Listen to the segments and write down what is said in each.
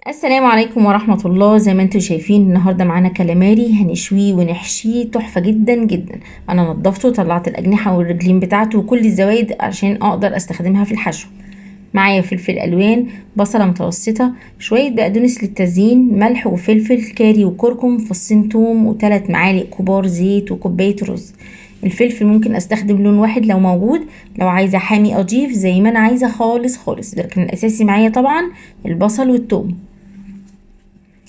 السلام عليكم ورحمة الله. زي ما انتم شايفين النهاردة معانا كاليماري هنشويه ونحشيه تحفة جدا جدا. انا نضفته وطلعت الاجنحة والرجلين بتاعته وكل الزوايد عشان اقدر استخدمها في الحشو. معايا فلفل الوان، بصلة متوسطة، شوية بقدونس للتزيين، ملح وفلفل كاري وكركم، فصين توم و3 معالق كبار زيت وكوباية رز. الفلفل ممكن استخدم لون واحد لو موجود، لو عايزة حامي اضيف زي ما انا عايزة خالص خالص، لكن الاساسي معايا طبعا البصل والثوم.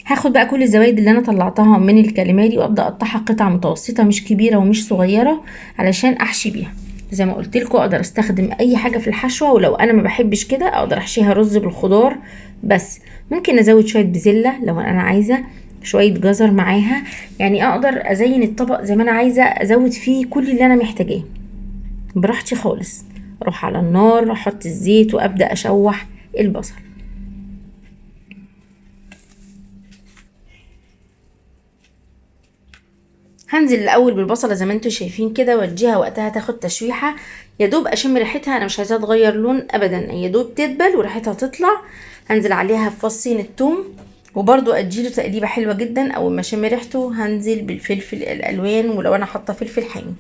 هاخد بقى كل الزوايد اللي انا طلعتها من الكاليماري وابدا اقطعها قطع متوسطه، مش كبيره ومش صغيره، علشان احشي بيها. زي ما قلت لكم اقدر استخدم اي حاجه في الحشوه، ولو انا ما بحبش كده اقدر احشيها رز بالخضار بس. ممكن ازود شويه بزله لو انا عايزه، شويه جزر معاها، يعني اقدر ازين الطبق زي ما انا عايزه، ازود فيه كل اللي انا محتاجاه براحتي خالص. اروح على النار، احط الزيت وابدا اشوح البصل. هنزل الاول بالبصله زي ما انتم شايفين كده، واديها وقتها تاخد تشويحه، يا دوب اشم ريحتها، انا مش عايزاها تغير لون ابدا، يا دوب تدبل وريحتها تطلع. هنزل عليها بفصين الثوم، وبرضو اديله تقليبه حلوه جدا. اول ما اشم ريحته هنزل بالفلفل الالوان، ولو انا حاطه فلفل حامي.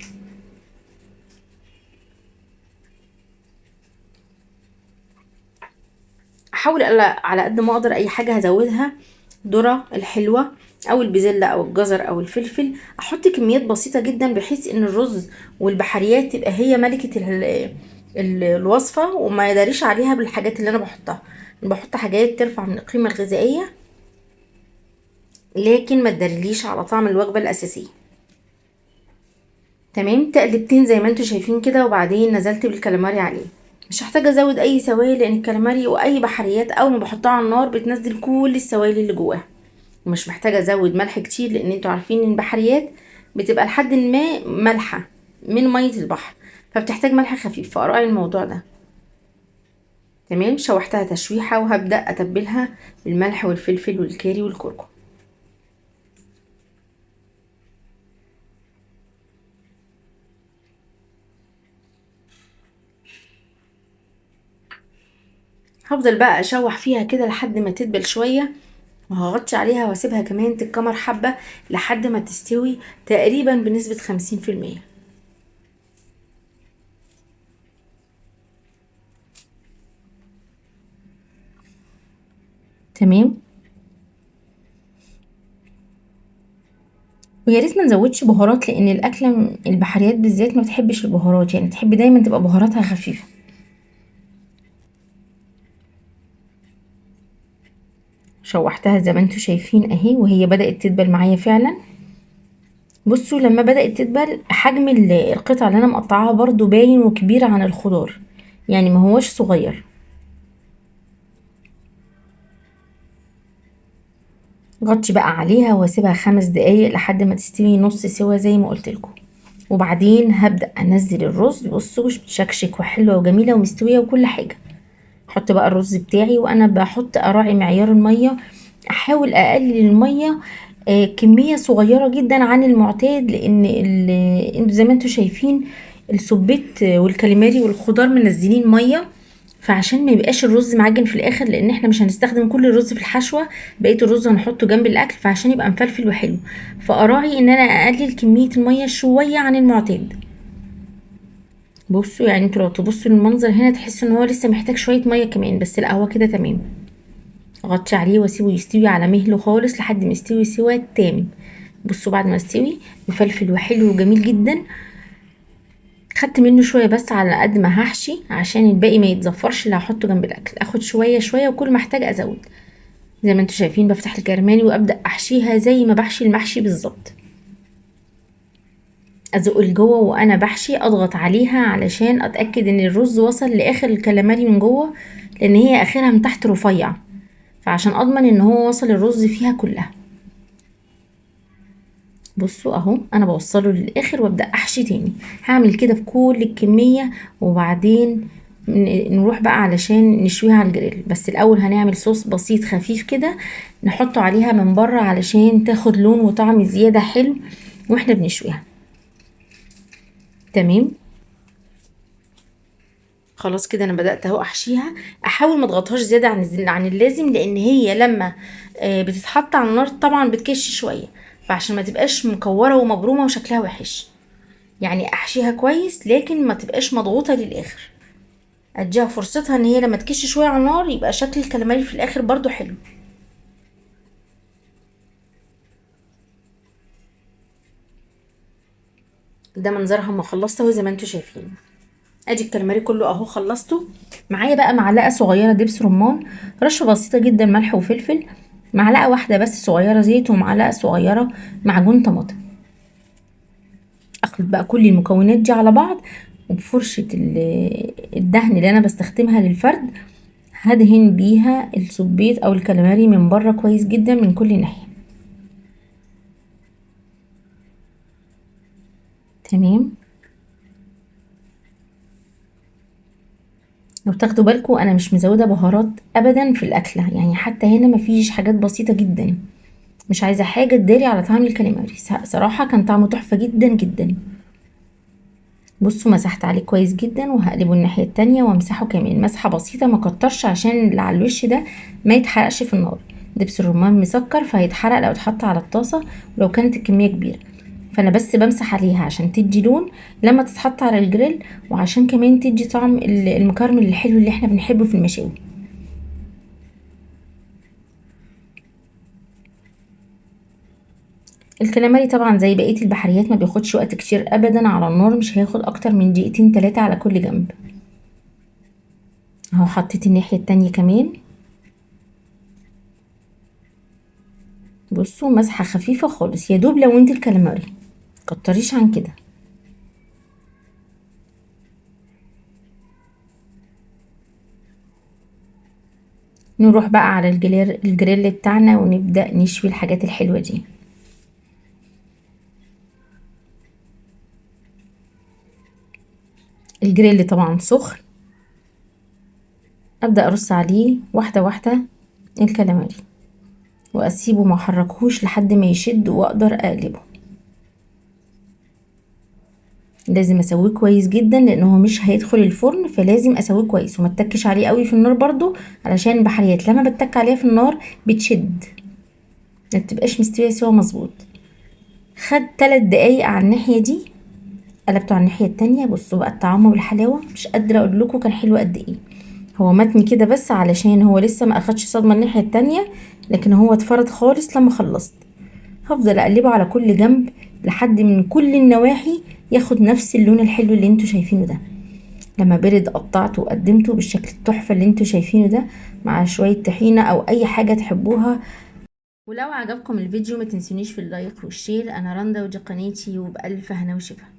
احاول على قد ما اقدر اي حاجه هزودها، ذره الحلوه او البزله او الجزر او الفلفل، احط كميات بسيطه جدا بحيث ان الرز والبحريات تبقى هي ملكه الوصفه، وما يداريش عليها بالحاجات اللي انا بحطها. بحط حاجات ترفع من القيمه الغذائيه، لكن ما تداريليش على طعم الوجبه الاساسيه. تمام، تقلبتين زي ما انتم شايفين كده، وبعدين نزلت بالكاليماري عليه. مش هحتاج ازود اي سوائل، لان الكاليماري واي بحريات اول ما بحطها على النار بتنزل كل السوائل اللي جواها. ومش محتاجه ازود ملح كتير، لان انتوا عارفين ان البحريات بتبقى لحد ما مالحه من ميه البحر، فبتحتاج ملح خفيف، فاراعي الموضوع ده. تمام، شوحتها تشويحه وهبدا اتبلها بالملح والفلفل والكاري والكركم. هفضل بقى اشوح فيها كده لحد ما تدبل شويه، وهغطي عليها واسيبها كمان تتكمر حبه لحد ما تستوي تقريبا بنسبه 50%. تمام، ويا ريت ما نزودش بهارات، لان الاكله البحريات بالذات ما بتحبش البهارات، يعني تحب دايما تبقى بهاراتها خفيفه. شوحتها زي ما انتوا شايفين اهي، وهي بدأت تدبل معايا فعلا. بصوا لما بدأت تدبل حجم القطع اللي انا مقطعاها برضو باين وكبير عن الخضار، يعني ما هوش صغير. غطي بقى عليها واسيبها 5 دقايق لحد ما تستوي نص سوا زي ما قلت لكم. وبعدين هبدأ انزل الرز. بصوا بتشكشك وحلوة وجميلة ومستوية وكل حاجة. احط بقى الرز بتاعي، وانا بحط اراعي معيار المية، احاول اقلل المية كمية صغيرة جدا عن المعتاد، لان انتوا زي ما انتوا شايفين السبيت والكاليماري والخضار منزلين مية، فعشان ما يبقاش الرز معجن في الاخر، لان احنا مش هنستخدم كل الرز في الحشوة، بقية الرز هنحطه جنب الاكل، فعشان يبقى مفلفل وحلو فاراعي ان انا اقلل كمية المية شوية عن المعتاد. بصوا يعني انتوا لو تبصوا للمنظر هنا تحسوا ان هو لسه محتاج شوية مية كمان، بس لا هو كده تمام. اغطي عليه واسيبه يستوي على مهله خالص لحد ما يستوي سوا تام. بصوا بعد ما استوي مفلفل وحلو وجميل جدا. خدت منه شويه بس على قد ما هحشي، عشان الباقي ما يتزفرش اللي هحطه جنب الاكل، اخد شويه شويه وكل ما احتاج ازود. زي ما انتوا شايفين بفتح الكرماني وابدا احشيها زي ما بحشي المحشي بالظبط. ازق لجوه وانا بحشي، اضغط عليها علشان اتاكد ان الرز وصل لاخر الكلاماري من جوه، لان هي اخرها من تحت رفيع، فعشان اضمن ان هو وصل الرز فيها كلها. بصوا اهو انا بوصله للاخر وابدا احشي تاني. هعمل كده في كل الكميه، وبعدين نروح بقى علشان نشويها على الجريل. بس الاول هنعمل صوص بسيط خفيف كده نحطه عليها من بره علشان تاخد لون وطعم زياده حلو واحنا بنشويها. تمام، خلاص كده انا بدأت اهو احشيها. احاول ما اضغطهاش زيادة عن اللازم، لان هي لما بتتحط على النار طبعا بتكش شوية، فعشان ما تبقاش مكورة ومبرومة وشكلها وحش، يعني احشيها كويس لكن ما تبقاش مضغوطة للاخر. اديها فرصتها ان هي لما تكش شوية على النار يبقى شكل الكاليماري في الاخر برضو حلو. ده منظرها اما خلصت اهو زي ما انتوا شايفين. ادي الكاليماري كله اهو خلصته. معايا بقى معلقه صغيره دبس رمان، رشه بسيطه جدا ملح وفلفل، معلقه واحده بس صغيره زيت، ومعلقه صغيره معجون طماطم. اخلط بقى كل المكونات دي على بعض، وبفرشه الدهن اللي انا بستخدمها للفرد هدهن بيها السبيط او الكاليماري من بره كويس جدا من كل ناحيه. تمام. لو تاخدوا بالكم انا مش مزوده بهارات ابدا في الاكله، يعني حتى هنا مفيش، حاجات بسيطه جدا، مش عايزه حاجه تداري على طعم الكاليماري. صراحه كان طعمه تحفه جدا جدا. بصوا مسحت عليه كويس جدا، وهقلبه الناحيه التانية وامسحه كمان مسحه بسيطه، ما كترش عشان اللي على الوش ده ما يتحرقش في النار. دبس الرمان مسكر فهيتحرق لو اتحط على الطاسه ولو كانت الكميه كبيره، فانا بس بمسح عليها عشان تدي لون لما تتحط على الجريل، وعشان كمان تدي طعم المكرمل الحلو اللي احنا بنحبه في المشاوي. الكلاماري طبعا زي بقية البحريات ما بياخدش وقت كتير ابدا على النار، مش هياخد اكتر من دقيقتين 3 على كل جنب. اهو حطيت الناحية التانية كمان. بصوا مسحة خفيفة خالص يا دوب لو انت الكلاماري، كتريش عن كده. نروح بقى على الجريل بتاعنا ونبدأ نشوي الحاجات الحلوة دي. الجريل طبعا سخن، ابدأ ارص عليه واحدة واحدة الكلاماري، واسيبه ما احركهوش لحد ما يشد واقدر اقلبه. لازم اسويه كويس جدا لانه مش هيدخل الفرن، فلازم اسويه كويس وما اتكش عليه قوي في النار برضو، علشان البحريات لما بتك عليها في النار بتشد، ما بتبقاش مستويه سوا مظبوط. خد 3 دقايق على الناحيه دي، قلبته على الناحيه التانية. بصوا بقى الطعم والحلاوه، مش قادره اقول لكم كان حلو قد ايه. هو متني كده بس علشان هو لسه ما اخدش صدمه الناحيه التانية، لكن هو اتفرد خالص لما خلصت. هفضل اقلبه على كل جنب لحد من كل النواحي ياخد نفس اللون الحلو اللي انتوا شايفينه ده. لما برد قطعته وقدمته بالشكل التحفة اللي انتوا شايفينه ده، مع شوية طحينة او اي حاجة تحبوها. ولو عجبكم الفيديو ما تنسونيش في اللايك والشير. انا رندا ودي قناتي، وبألف هنا وشفا.